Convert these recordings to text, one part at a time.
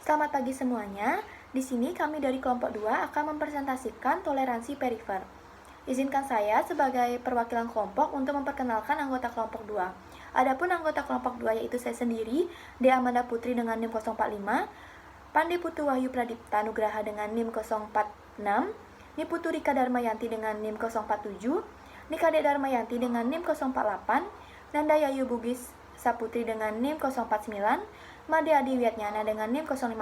Selamat pagi semuanya. Di sini kami dari kelompok 2 akan mempresentasikan toleransi perifer. Izinkan saya sebagai perwakilan kelompok untuk memperkenalkan anggota kelompok 2. Adapun anggota kelompok 2 yaitu saya sendiri, Dea Amanda Putri dengan NIM 045, Pandi Putu Wahyu Pradipta Nugraha dengan NIM 046, Niputu Rika Darmayanti dengan NIM 047, Nikade Darmayanti dengan NIM 048, Nanda Yayu Bugis Saputri dengan NIM 049, Made Adi Wiatnyana dengan NIM 050,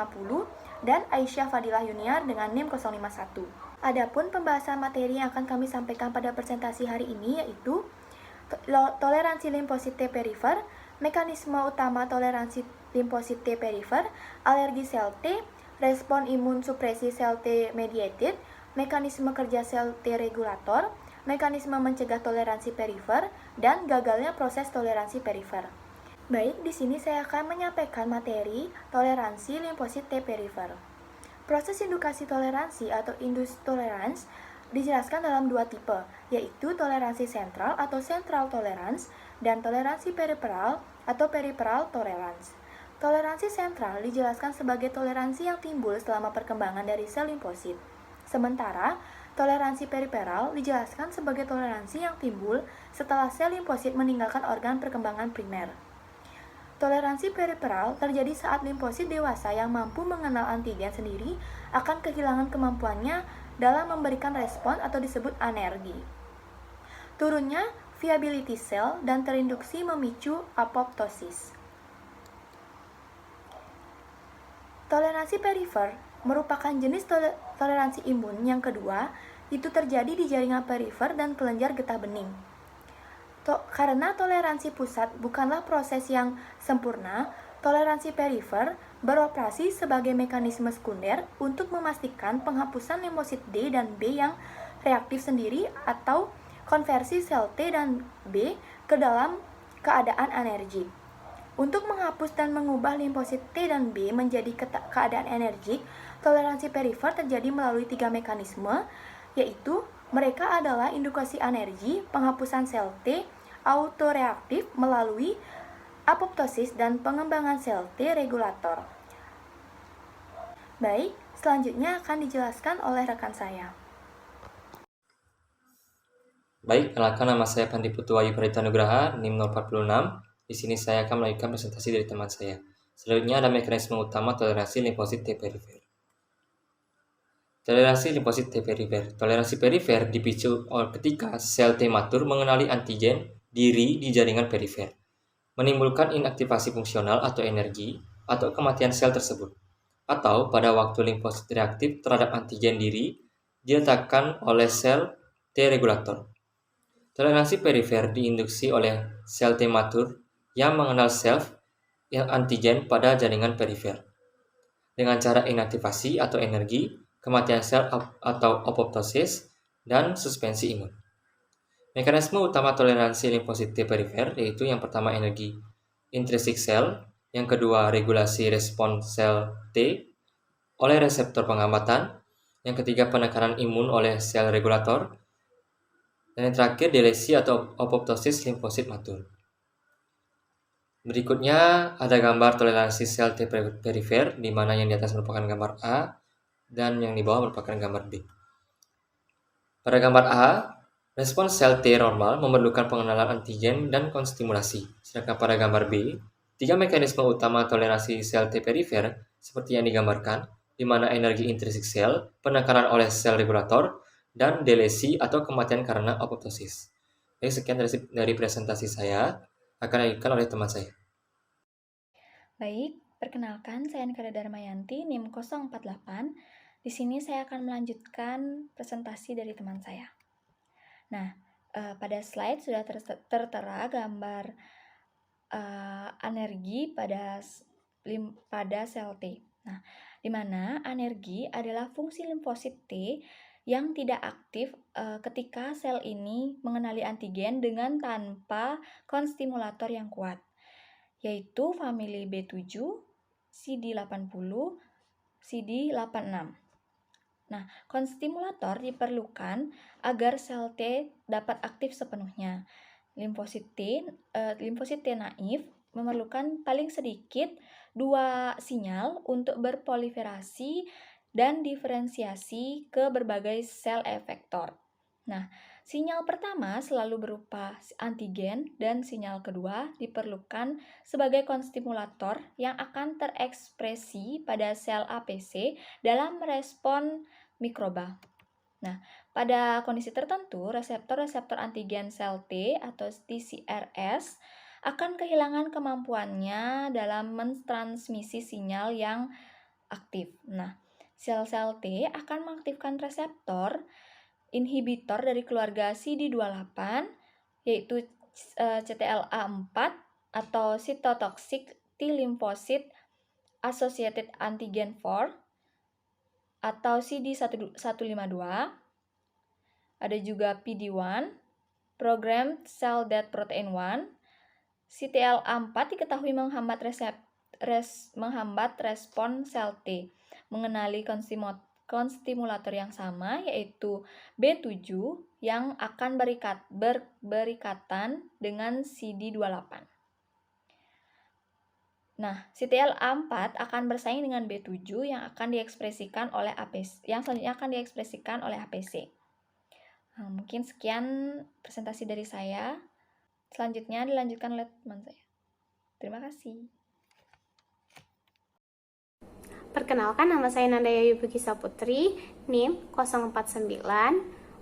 dan Aisyah Fadilah Yuniar dengan NIM 051. Adapun pembahasan materi yang akan kami sampaikan pada presentasi hari ini yaitu toleransi limfosit T perifer, mekanisme utama toleransi limfosit T perifer, alergi sel T, respon imun supresi sel T mediated, mekanisme kerja sel T regulator, mekanisme mencegah toleransi perifer, dan gagalnya proses toleransi perifer. Baik, di sini saya akan menyampaikan materi toleransi limfosit T perifer. Proses indukasi toleransi atau induced tolerance dijelaskan dalam dua tipe, yaitu toleransi sentral atau central tolerance dan toleransi periferal atau peripheral tolerance. Toleransi sentral dijelaskan sebagai toleransi yang timbul selama perkembangan dari sel limfosit. Sementara, toleransi periferal dijelaskan sebagai toleransi yang timbul setelah sel limfosit meninggalkan organ perkembangan primer. Toleransi periferal terjadi saat limfosit dewasa yang mampu mengenal antigen sendiri akan kehilangan kemampuannya dalam memberikan respon atau disebut anergi. Turunnya viability sel dan terinduksi memicu apoptosis. Toleransi perifer merupakan jenis toleransi imun yang kedua, itu terjadi di jaringan perifer dan kelenjar getah bening. Karena toleransi pusat bukanlah proses yang sempurna, toleransi perifer beroperasi sebagai mekanisme sekunder untuk memastikan penghapusan limfosit D dan B yang reaktif sendiri atau konversi sel T dan B ke dalam keadaan anergik. Untuk menghapus dan mengubah limfosit T dan B menjadi keadaan energik, toleransi perifer terjadi melalui 3 mekanisme, yaitu mereka adalah indukasi anergi, penghapusan sel T, autoreaktif melalui apoptosis dan pengembangan sel T regulator. Baik, selanjutnya akan dijelaskan oleh rekan saya. Baik, kenalkan nama saya Pandi Putu Wahyu Pradipta Nugraha, NIM 046. Di sini saya akan melanjutkan presentasi dari teman saya. Selanjutnya ada mekanisme utama toleransi limfosit T perifer. Toleransi limfosit T perifer. Toleransi perifer dipicu ketika sel T matur mengenali antigen diri di jaringan perifer, menimbulkan inaktivasi fungsional atau energi, atau kematian sel tersebut. Atau pada waktu limfosit reaktif terhadap antigen diri diletakkan oleh sel T regulator. Toleransi perifer diinduksi oleh sel T matur yang mengenal self yang antigen pada jaringan perifer dengan cara inaktivasi atau energi, kematian sel atau apoptosis, dan suspensi imun. Mekanisme utama toleransi limfosit T perifer yaitu yang pertama energi intrinsic sel, yang kedua regulasi respon sel T oleh reseptor penghambatan, yang ketiga penekanan imun oleh sel regulator, dan yang terakhir delesi atau apoptosis limfosit matur. Berikutnya ada gambar toleransi sel T perifer, di mana yang di atas merupakan gambar A dan yang di bawah merupakan gambar B. Pada gambar A, respon sel T normal memerlukan pengenalan antigen dan konstimulasi. Sedangkan pada gambar B, 3 mekanisme utama toleransi sel T perifer seperti yang digambarkan, di mana energi intrinsik sel, penekanan oleh sel regulator, dan delesi atau kematian karena apoptosis. Baik, sekian dari presentasi saya, akan dilanjutkan oleh teman saya. Baik, perkenalkan saya Nikade Darmayanti, NIM 048. Di sini saya akan melanjutkan presentasi dari teman saya. Nah, pada slide sudah tertera gambar anergi pada sel T. Nah, di mana anergi adalah fungsi limfosit T yang tidak aktif ketika sel ini mengenali antigen dengan tanpa konstimulator yang kuat, yaitu famili B7, CD80, CD86. Nah, konstimulator diperlukan agar sel T dapat aktif sepenuhnya. Limfosit T naif memerlukan paling sedikit 2 sinyal untuk berproliferasi dan diferensiasi ke berbagai sel efektor. Nah, sinyal pertama selalu berupa antigen dan sinyal kedua diperlukan sebagai konstimulator yang akan terekspresi pada sel APC dalam respon mikroba. Nah, pada kondisi tertentu, reseptor-reseptor antigen sel T atau TCRS akan kehilangan kemampuannya dalam mentransmisi sinyal yang aktif. Nah, sel-sel T akan mengaktifkan reseptor inhibitor dari keluarga CD28 yaitu CTLA4 atau cytotoxic T lymphocyte associated antigen 4 atau CD152. Ada juga PD-1, Programmed Cell Death Protein 1. CTLA4 diketahui menghambat respon sel T, mengenali konstimulator yang sama yaitu B7 yang akan berikatan dengan CD28. Nah, CTLA4 akan bersaing dengan B7 yang akan diekspresikan oleh APC, yang selanjutnya akan diekspresikan oleh APC. Nah, mungkin sekian presentasi dari saya. Selanjutnya dilanjutkan oleh teman saya. Terima kasih. Perkenalkan, nama saya Nanda Yayu Bugisa Putri, NIM 049.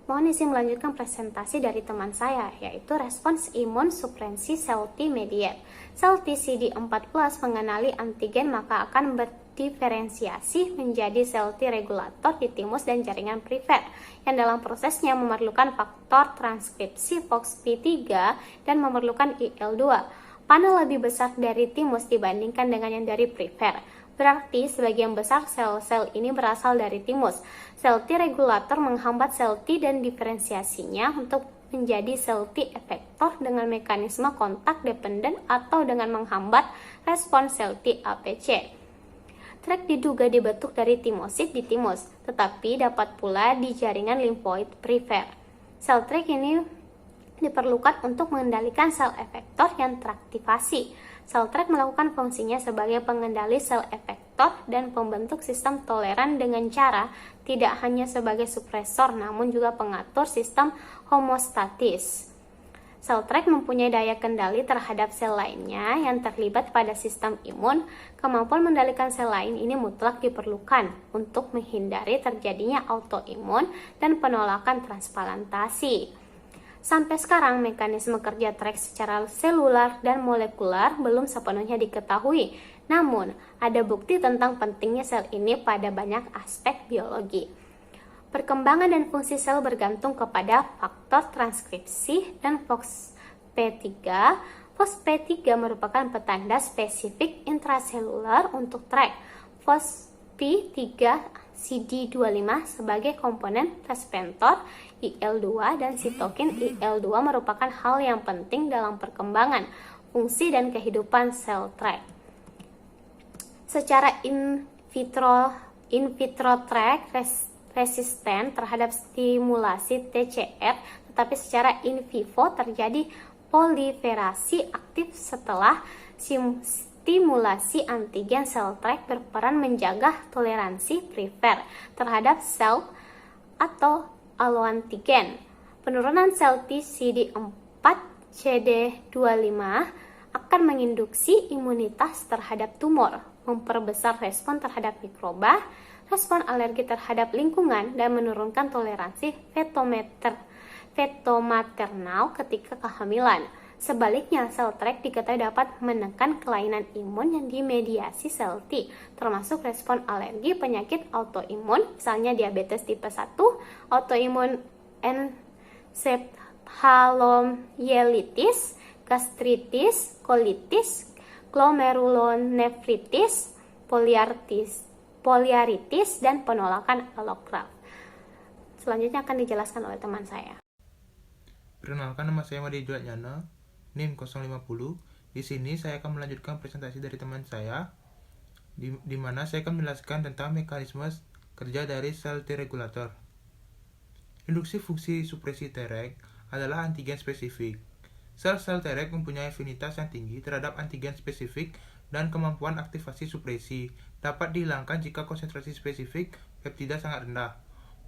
Mohon izin melanjutkan presentasi dari teman saya, yaitu respons imun suprensi sel T mediate. Sel T CD4+ mengenali antigen maka akan berdiferensiasi menjadi sel T regulator di timus dan jaringan perifer, yang dalam prosesnya memerlukan faktor transkripsi FOXP3 dan memerlukan IL-2. Panel lebih besar dari timus dibandingkan dengan yang dari perifer. Berarti sebagian besar sel-sel ini berasal dari timus. Sel T regulator menghambat sel T dan diferensiasinya untuk menjadi sel T efektor dengan mekanisme kontak dependen atau dengan menghambat respons sel T APC. Trek diduga dibentuk dari timosit di timus, tetapi dapat pula di jaringan limfoid perifer. Sel trek ini diperlukan untuk mengendalikan sel efektor yang teraktivasi. Sel trek melakukan fungsinya sebagai pengendali sel efektor dan pembentuk sistem toleran dengan cara tidak hanya sebagai supresor namun juga pengatur sistem homostatis. Sel trek mempunyai daya kendali terhadap sel lainnya yang terlibat pada sistem imun. Kemampuan mengendalikan sel lain ini mutlak diperlukan untuk menghindari terjadinya autoimun dan penolakan transplantasi. Sampai sekarang, mekanisme kerja trek secara selular dan molekular belum sepenuhnya diketahui. Namun, ada bukti tentang pentingnya sel ini pada banyak aspek biologi. Perkembangan dan fungsi sel bergantung kepada faktor transkripsi dan FOXP3. FOXP3 merupakan petanda spesifik intraselular untuk trek. FOXP3 CD25 sebagai komponen receptor IL-2 dan sitokin IL-2 merupakan hal yang penting dalam perkembangan, fungsi, dan kehidupan sel trek. Secara in vitro trek resisten terhadap stimulasi TCR, tetapi secara in vivo terjadi proliferasi aktif setelah stimulasi antigen. Sel trek berperan menjaga toleransi perifer terhadap sel atau alloantigen. Penurunan sel T CD4 CD25 akan menginduksi imunitas terhadap tumor, memperbesar respon terhadap mikroba, respon alergi terhadap lingkungan, dan menurunkan toleransi fetomaternal ketika kehamilan. Sebaliknya, sel trek diketahui dapat menekan kelainan imun yang dimediasi sel T, termasuk respon alergi, penyakit autoimun, misalnya diabetes tipe 1, autoimun encephalomyelitis, gastritis, colitis, glomerulonefritis, poliaritis, dan penolakan allograft. Selanjutnya akan dijelaskan oleh teman saya. Perkenalkan, nama saya Madi Juatnyana, NIM 050. Di sini saya akan melanjutkan presentasi dari teman saya, di mana saya akan menjelaskan tentang mekanisme kerja dari sel T regulator. Induksi fungsi supresi Treg adalah antigen spesifik. Sel-sel Treg mempunyai afinitas yang tinggi terhadap antigen spesifik dan kemampuan aktivasi supresi dapat dihilangkan jika konsentrasi spesifik peptida sangat rendah.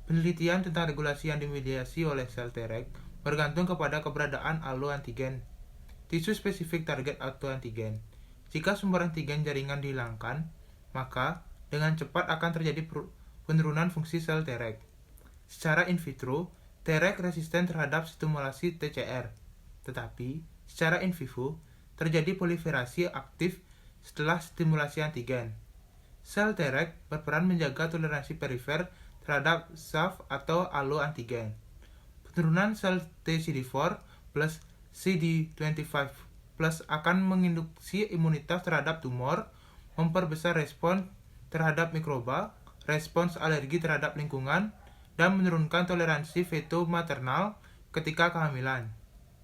Penelitian tentang regulasi yang dimediasi oleh sel Treg bergantung kepada keberadaan alloantigen, tisu spesifik target autoantigen. Jika sumber antigen jaringan dihilangkan, maka dengan cepat akan terjadi penurunan fungsi sel Treg. Secara in vitro, Treg resisten terhadap stimulasi TCR. Tetapi, secara in vivo, terjadi proliferasi aktif setelah stimulasi antigen. Sel Treg berperan menjaga toleransi perifer terhadap SAF atau alloantigen. Penurunan sel T CD4 plus CD25 plus akan menginduksi imunitas terhadap tumor, memperbesar respons terhadap mikroba, respons alergi terhadap lingkungan, dan menurunkan toleransi veto maternal ketika kehamilan.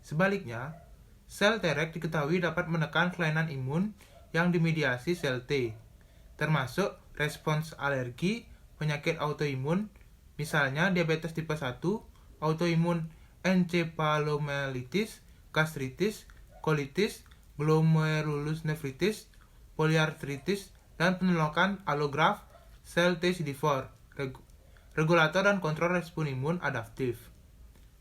Sebaliknya, sel Treg diketahui dapat menekan kelainan imun yang dimediasi sel T, termasuk respons alergi, penyakit autoimun, misalnya diabetes tipe 1, autoimun encephalomyelitis, gastritis, colitis, glomerulonefritis, poliartritis, dan penolakan allograft sel T CD4, regulator dan kontrol respon imun adaptif.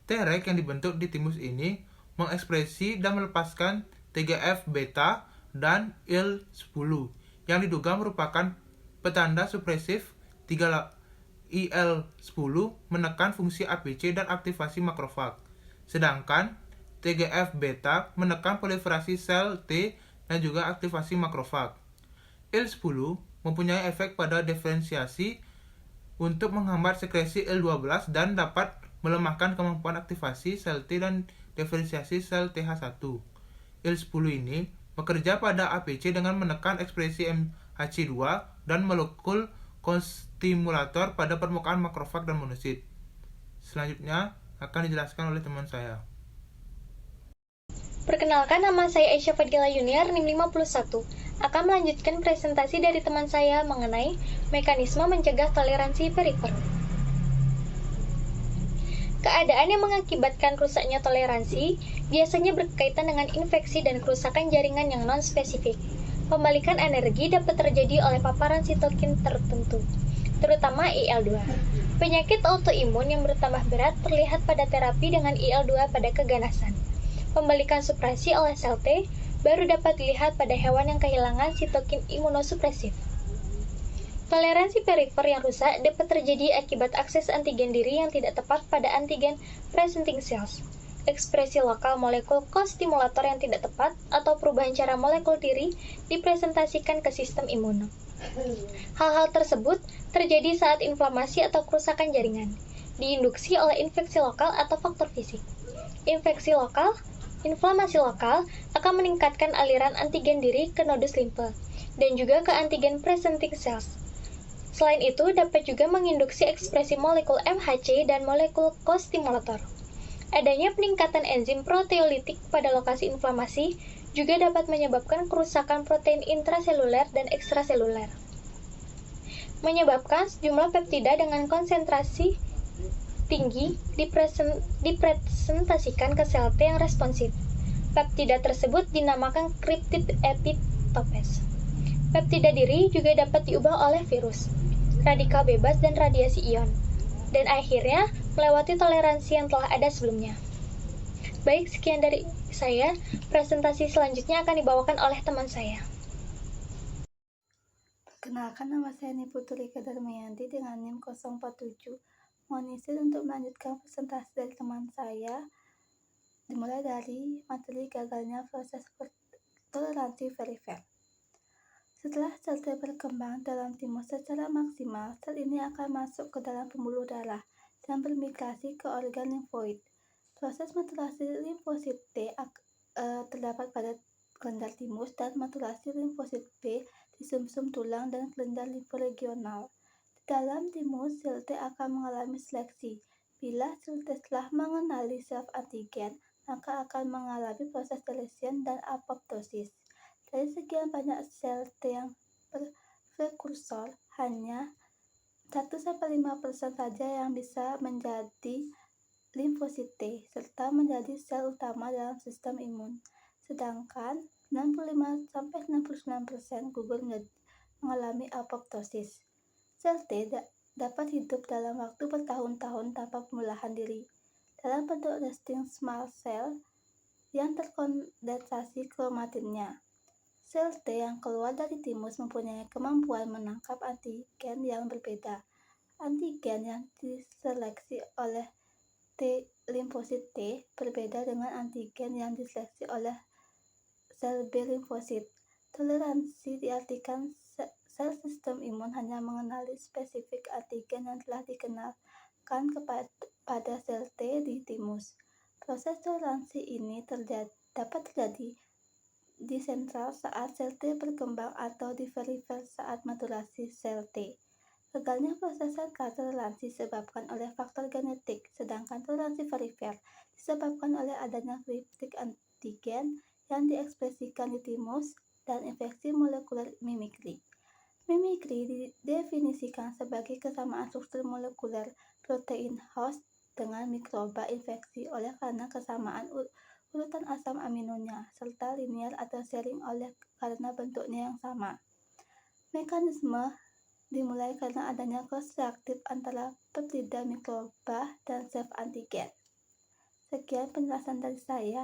Treg yang dibentuk di timus ini mengekspresi dan melepaskan TGF-beta dan IL-10 yang diduga merupakan petanda supresif IL-10 menekan fungsi APC dan aktivasi makrofag, sedangkan TGF-beta menekan proliferasi sel T dan juga aktivasi makrofag. IL-10 mempunyai efek pada diferensiasi untuk menghambat sekresi IL-12 dan dapat melemahkan kemampuan aktivasi sel T dan diferensiasi sel TH1. IL-10 ini bekerja pada APC dengan menekan ekspresi MHC2 dan molekul kostimulator pada permukaan makrofag dan monosit. Selanjutnya akan dijelaskan oleh teman saya. Perkenalkan, nama saya Aisyah Fadila Junior, NIM 51. Akan melanjutkan presentasi dari teman saya mengenai mekanisme mencegah toleransi perifer. Keadaan yang mengakibatkan rusaknya toleransi biasanya berkaitan dengan infeksi dan kerusakan jaringan yang non-spesifik. Pembalikan energi dapat terjadi oleh paparan sitokin tertentu, terutama IL-2. Penyakit autoimun yang bertambah berat terlihat pada terapi dengan IL-2 pada keganasan. Pembalikan supresi oleh sel T baru dapat dilihat pada hewan yang kehilangan sitokin imunosupresif. Toleransi perifer yang rusak dapat terjadi akibat akses antigen diri yang tidak tepat pada antigen presenting cells, ekspresi lokal molekul kostimulator yang tidak tepat, atau perubahan cara molekul diri dipresentasikan ke sistem imun. Hal-hal tersebut terjadi saat inflamasi atau kerusakan jaringan, diinduksi oleh infeksi lokal atau faktor fisik. Inflamasi lokal akan meningkatkan aliran antigen diri ke nodus limfe dan juga ke antigen presenting cells. Selain itu, dapat juga menginduksi ekspresi molekul MHC dan molekul kostimulator. Adanya peningkatan enzim proteolitik pada lokasi inflamasi juga dapat menyebabkan kerusakan protein intraseluler dan ekstraseluler, menyebabkan sejumlah peptida dengan konsentrasi tinggi dipresentasikan ke sel T yang responsif. Peptida tersebut dinamakan cryptid epitopes. Peptida diri juga dapat diubah oleh virus, radikal bebas, dan radiasi ion, dan akhirnya melewati toleransi yang telah ada sebelumnya. Baik, sekian dari saya. Presentasi selanjutnya akan dibawakan oleh teman saya. Perkenalkan, nama saya Niputri Kedarmayanti dengan NIM 047. Mohon izin untuk melanjutkan presentasi dari teman saya, dimulai dari materi gagalnya proses toleransi perifer. Setelah sel T berkembang dalam timus secara maksimal, sel ini akan masuk ke dalam pembuluh darah dan bermigrasi ke organ limfoid. Proses maturasi limfosit T terdapat pada kelenjar timus dan maturasi limfosit B di sumsum tulang dan kelenjar limforegional. Di dalam timus, sel T akan mengalami seleksi. Bila sel T telah mengenali self antigen, maka akan mengalami proses deletion dan apoptosis. Dari sekian banyak sel T yang berprekursor, hanya 1-5% saja yang bisa menjadi limfosit T serta menjadi sel utama dalam sistem imun. Sedangkan 65-99% gugur mengalami apoptosis. Sel T dapat hidup dalam waktu bertahun-tahun tanpa pembelahan diri dalam bentuk resting small cell yang terkondensasi kromatinnya. Sel T yang keluar dari timus mempunyai kemampuan menangkap antigen yang berbeda. Antigen yang diseleksi oleh T limfosit T berbeda dengan antigen yang diseleksi oleh sel B limfosit. Toleransi diartikan sel sistem imun hanya mengenali spesifik antigen yang telah dikenalkan kepada sel T di timus. Proses toleransi ini dapat terjadi di sentral saat sel T berkembang atau di perifer saat maturasi sel T. Gagalnya proses sentral toleransi disebabkan oleh faktor genetik, sedangkan toleransi perifer disebabkan oleh adanya kriptik antigen yang diekspresikan di timus dan infeksi molekuler mimikri. Mimikri didefinisikan sebagai kesamaan struktur molekuler protein host dengan mikroba infeksi oleh karena kesamaan urutan asam aminonya, serta linear atau sharing oleh karena bentuknya yang sama. Mekanisme dimulai karena adanya cross reaktif antara peptida mikroba dan self antigen. Sekian penjelasan dari saya.